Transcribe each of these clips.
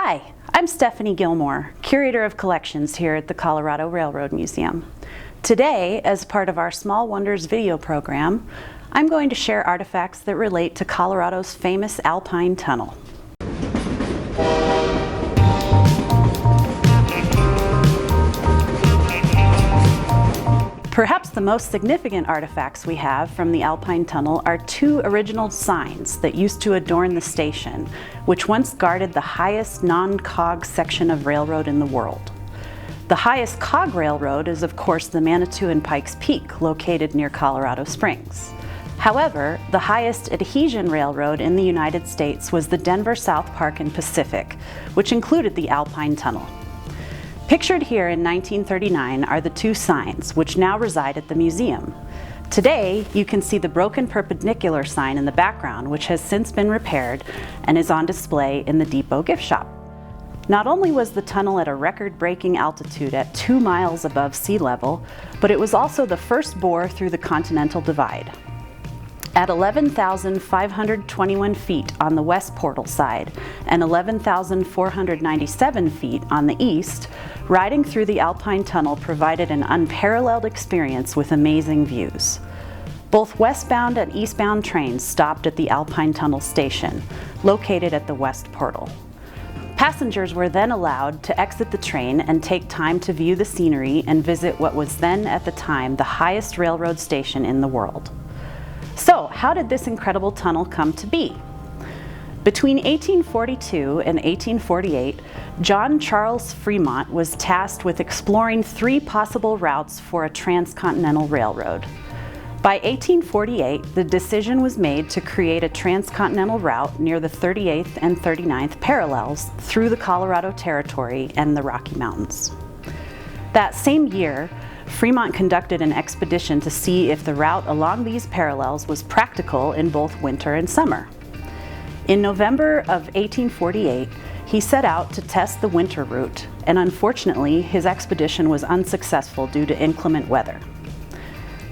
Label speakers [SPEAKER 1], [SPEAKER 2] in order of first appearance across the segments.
[SPEAKER 1] Hi, I'm Stephanie Gilmore, Curator of Collections here at the Colorado Railroad Museum. Today, as part of our Small Wonders video program, I'm going to share artifacts that relate to Colorado's famous Alpine Tunnel. Perhaps the most significant artifacts we have from the Alpine Tunnel are two original signs that used to adorn the station, which once guarded the highest non-cog section of railroad in the world. The highest cog railroad is, of course, the Manitou and Pike's Peak, located near Colorado Springs. However, the highest adhesion railroad in the United States was the Denver South Park and Pacific, which included the Alpine Tunnel. Pictured here in 1939 are the two signs, which now reside at the museum. Today, you can see the broken perpendicular sign in the background, which has since been repaired and is on display in the depot gift shop. Not only was the tunnel at a record-breaking altitude at 2 miles above sea level, but it was also the first bore through the Continental Divide. At 11,521 feet on the west portal side and 11,497 feet on the east, riding through the Alpine Tunnel provided an unparalleled experience with amazing views. Both westbound and eastbound trains stopped at the Alpine Tunnel station, located at the west portal. Passengers were then allowed to exit the train and take time to view the scenery and visit what was then at the time the highest railroad station in the world. So, how did this incredible tunnel come to be? Between 1842 and 1848, John Charles Fremont was tasked with exploring 3 possible routes for a transcontinental railroad. By 1848, the decision was made to create a transcontinental route near the 38th and 39th parallels through the Colorado Territory and the Rocky Mountains. That same year, Fremont conducted an expedition to see if the route along these parallels was practical in both winter and summer. In November of 1848, he set out to test the winter route, and unfortunately, his expedition was unsuccessful due to inclement weather.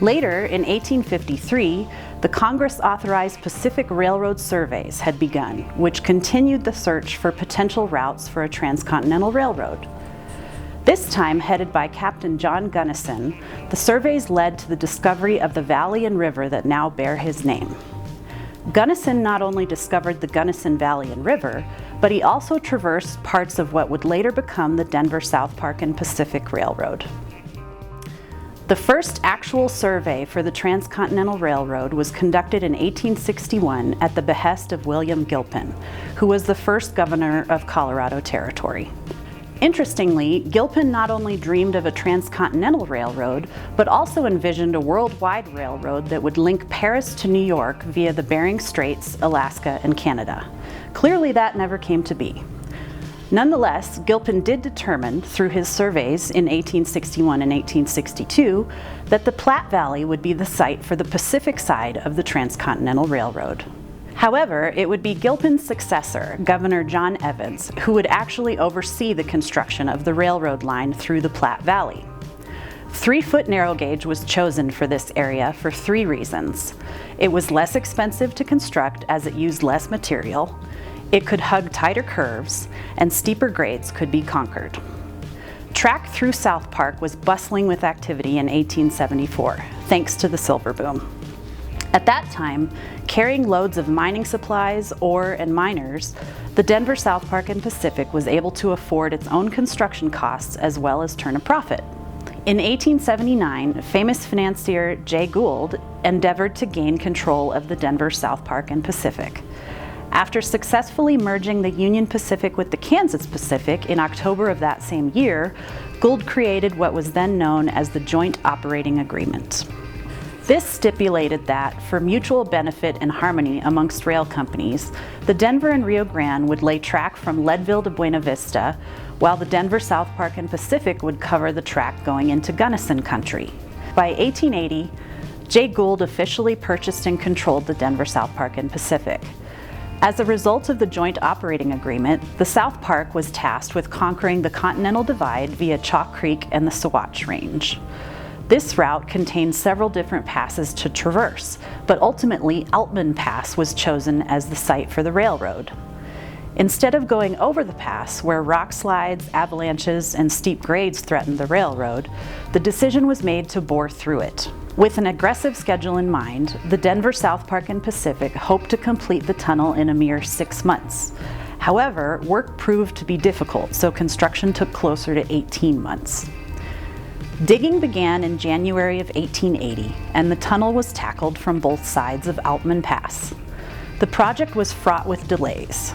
[SPEAKER 1] Later, in 1853, the Congress-authorized Pacific Railroad surveys had begun, which continued the search for potential routes for a transcontinental railroad. This time headed by Captain John Gunnison, the surveys led to the discovery of the valley and river that now bear his name. Gunnison not only discovered the Gunnison Valley and River, but he also traversed parts of what would later become the Denver South Park and Pacific Railroad. The first actual survey for the Transcontinental Railroad was conducted in 1861 at the behest of William Gilpin, who was the first governor of Colorado Territory. Interestingly, Gilpin not only dreamed of a transcontinental railroad, but also envisioned a worldwide railroad that would link Paris to New York via the Bering Straits, Alaska, and Canada. Clearly that never came to be. Nonetheless, Gilpin did determine, through his surveys in 1861 and 1862, that the Platte Valley would be the site for the Pacific side of the Transcontinental Railroad. However, it would be Gilpin's successor, Governor John Evans, who would actually oversee the construction of the railroad line through the Platte Valley. 3-foot narrow gauge was chosen for this area for 3 reasons. It was less expensive to construct as it used less material, it could hug tighter curves, and steeper grades could be conquered. Track through South Park was bustling with activity in 1874, thanks to the silver boom. At that time, carrying loads of mining supplies, ore, and miners, the Denver South Park and Pacific was able to afford its own construction costs as well as turn a profit. In 1879, famous financier Jay Gould endeavored to gain control of the Denver South Park and Pacific. After successfully merging the Union Pacific with the Kansas Pacific in October of that same year, Gould created what was then known as the Joint Operating Agreement. This stipulated that, for mutual benefit and harmony amongst rail companies, the Denver and Rio Grande would lay track from Leadville to Buena Vista, while the Denver South Park and Pacific would cover the track going into Gunnison country. By 1880, Jay Gould officially purchased and controlled the Denver South Park and Pacific. As a result of the Joint Operating Agreement, the South Park was tasked with conquering the Continental Divide via Chalk Creek and the Sawatch Range. This route contained several different passes to traverse, but ultimately Altman Pass was chosen as the site for the railroad. Instead of going over the pass, where rock slides, avalanches, and steep grades threatened the railroad, the decision was made to bore through it. With an aggressive schedule in mind, the Denver, South Park, and Pacific hoped to complete the tunnel in a mere 6 months. However, work proved to be difficult, so construction took closer to 18 months. Digging began in January of 1880, and the tunnel was tackled from both sides of Altman Pass. The project was fraught with delays.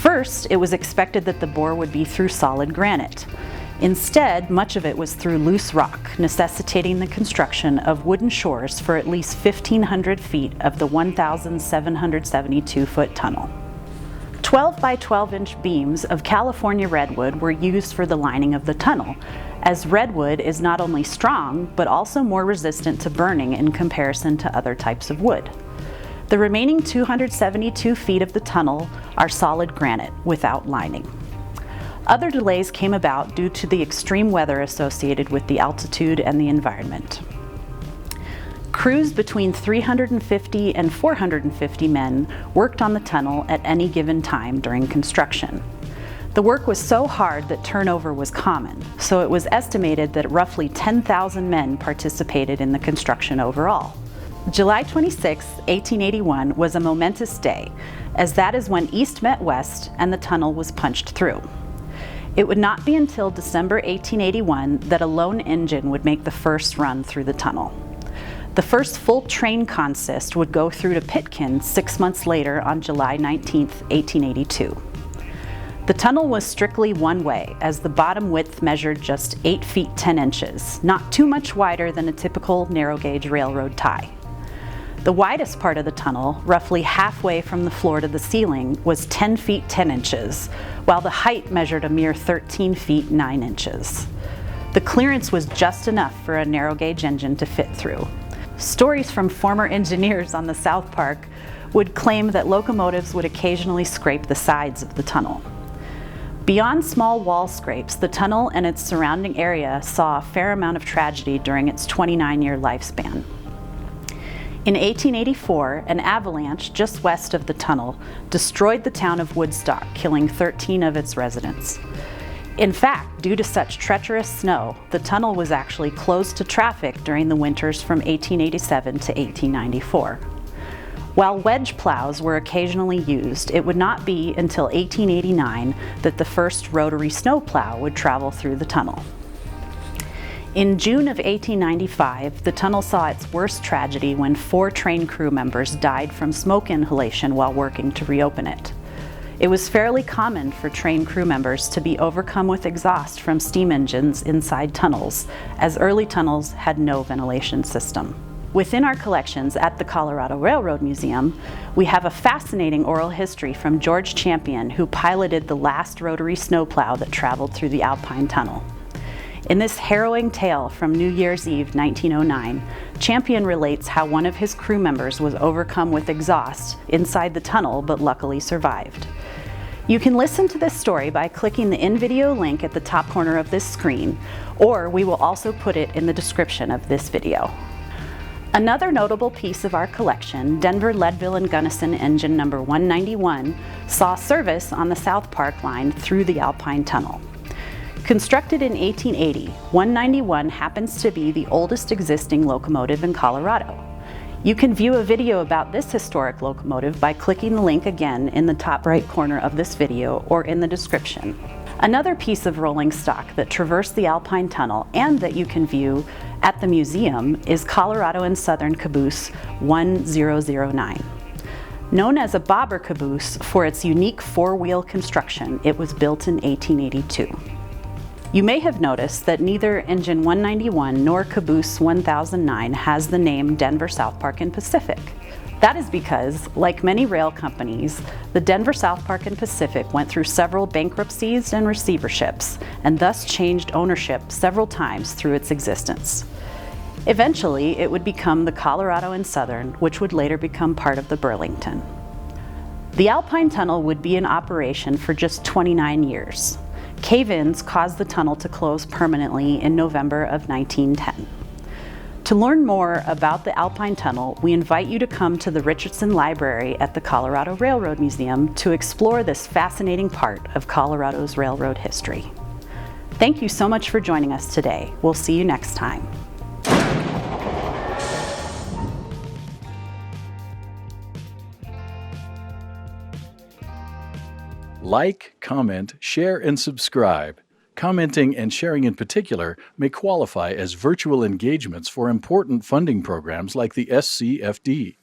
[SPEAKER 1] First, it was expected that the bore would be through solid granite. Instead, much of it was through loose rock, necessitating the construction of wooden shores for at least 1,500 feet of the 1,772-foot tunnel. 12 by 12-inch beams of California redwood were used for the lining of the tunnel, as redwood is not only strong, but also more resistant to burning in comparison to other types of wood. The remaining 272 feet of the tunnel are solid granite without lining. Other delays came about due to the extreme weather associated with the altitude and the environment. Crews between 350 and 450 men worked on the tunnel at any given time during construction. The work was so hard that turnover was common, so it was estimated that roughly 10,000 men participated in the construction overall. July 26, 1881 was a momentous day, as that is when east met west and the tunnel was punched through. It would not be until December 1881 that a lone engine would make the first run through the tunnel. The first full train consist would go through to Pitkin 6 months later on July 19, 1882. The tunnel was strictly one way, as the bottom width measured just 8 feet 10 inches, not too much wider than a typical narrow gauge railroad tie. The widest part of the tunnel, roughly halfway from the floor to the ceiling, was 10 feet 10 inches, while the height measured a mere 13 feet 9 inches. The clearance was just enough for a narrow gauge engine to fit through. Stories from former engineers on the South Park would claim that locomotives would occasionally scrape the sides of the tunnel. Beyond small wall scrapes, the tunnel and its surrounding area saw a fair amount of tragedy during its 29-year lifespan. In 1884, an avalanche just west of the tunnel destroyed the town of Woodstock, killing 13 of its residents. In fact, due to such treacherous snow, the tunnel was actually closed to traffic during the winters from 1887 to 1894. While wedge plows were occasionally used, it would not be until 1889 that the first rotary snowplow would travel through the tunnel. In June of 1895, the tunnel saw its worst tragedy when 4 train crew members died from smoke inhalation while working to reopen it. It was fairly common for train crew members to be overcome with exhaust from steam engines inside tunnels, as early tunnels had no ventilation system. Within our collections at the Colorado Railroad Museum, we have a fascinating oral history from George Champion, who piloted the last rotary snowplow that traveled through the Alpine Tunnel. In this harrowing tale from New Year's Eve 1909, Champion relates how one of his crew members was overcome with exhaust inside the tunnel but luckily survived. You can listen to this story by clicking the in-video link at the top corner of this screen, or we will also put it in the description of this video. Another notable piece of our collection, Denver, Leadville, and Gunnison engine number 191, saw service on the South Park line through the Alpine Tunnel. Constructed in 1880, 191 happens to be the oldest existing locomotive in Colorado. You can view a video about this historic locomotive by clicking the link again in the top right corner of this video or in the description. Another piece of rolling stock that traversed the Alpine Tunnel and that you can view at the museum is Colorado and Southern Caboose 1009. Known as a bobber caboose for its unique 4-wheel construction, it was built in 1882. You may have noticed that neither engine 191 nor caboose 1009 has the name Denver, South Park, and Pacific. That is because, like many rail companies, the Denver, South Park, and Pacific went through several bankruptcies and receiverships, and thus changed ownership several times through its existence. Eventually, it would become the Colorado and Southern, which would later become part of the Burlington. The Alpine Tunnel would be in operation for just 29 years. Cave-ins caused the tunnel to close permanently in November of 1910. To learn more about the Alpine Tunnel, we invite you to come to the Richardson Library at the Colorado Railroad Museum to explore this fascinating part of Colorado's railroad history. Thank you so much for joining us today. We'll see you next time.
[SPEAKER 2] Like, comment, share, and subscribe. Commenting and sharing in particular may qualify as virtual engagements for important funding programs like the SCFD.